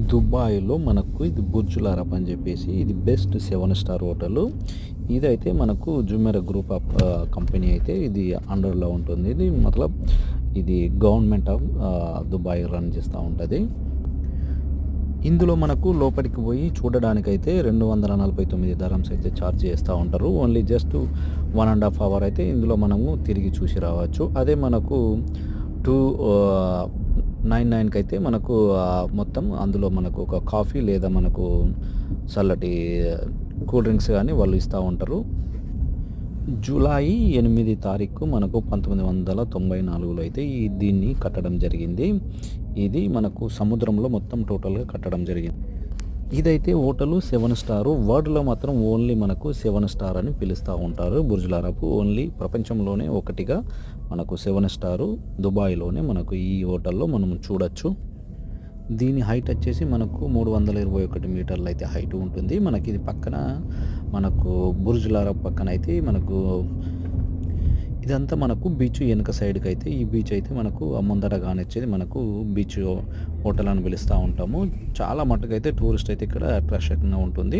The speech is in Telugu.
దుబాయ్‌లో మనకు ఇది బుర్జ్ అల్ అరబ్ అని చెప్పేసి ఇది బెస్ట్ 7 స్టార్ హోటలు. ఇదైతే మనకు జుమెరా గ్రూప్ ఆఫ్ కంపెనీ అయితే ఇది అండర్‌లో ఉంటుంది. ఇది మతలబ్ ఇది గవర్నమెంట్ ఆఫ్ దుబాయ్ రన్ చేస్తా ఉంటది. ఇందులో మనకు లోపలికి పోయి చూడడానికైతే 249 దరమ్స్ అయితే ఛార్జ్ చేస్తా ఉంటారు. ఓన్లీ జస్ట్ 1½ అవర్ అయితే ఇందులో మనము తిరిగి చూసి రావచ్చు. అదే మనకు 299కి అయితే మనకు మొత్తం అందులో మనకు ఒక కాఫీ లేదా మనకు చల్లటి కూల్ డ్రింక్స్ కానీ వాళ్ళు ఇస్తూ ఉంటారు. జూలై 8 తారీఖు మనకు 1994లో అయితే దీన్ని కట్టడం జరిగింది. ఇది మనకు సముద్రంలో మొత్తం టోటల్గా కట్టడం జరిగింది. ఇదైతే హోటలు 7 స్టారు. వరల్డ్‌లో మాత్రం ఓన్లీ మనకు 7 స్టార్ అని పిలుస్తూ ఉంటారు. బుర్జ్ అల్ అరబ్ ఓన్లీ ప్రపంచంలోనే ఒకటిగా మనకు 7 స్టారు దుబాయ్‌లోనే మనకు ఈ హోటల్లో మనం చూడొచ్చు. దీని హైట్ వచ్చేసి మనకు 321 మీటర్లు అయితే హైట్ ఉంటుంది. మనకి ఇది పక్కన మనకు బుర్జ్ అల్ అరబ్ పక్కన అయితే మనకు ఇదంతా మనకు బీచ్ వెనుక సైడ్కి అయితే ఈ బీచ్ అయితే మనకు ముందర కానిచ్చేది మనకు బీచ్ హోటల్ అని పిలుస్తూ ఉంటాము. చాలా మట్టుకైతే టూరిస్ట్ అయితే ఇక్కడ అట్రాక్షన్గా ఉంటుంది.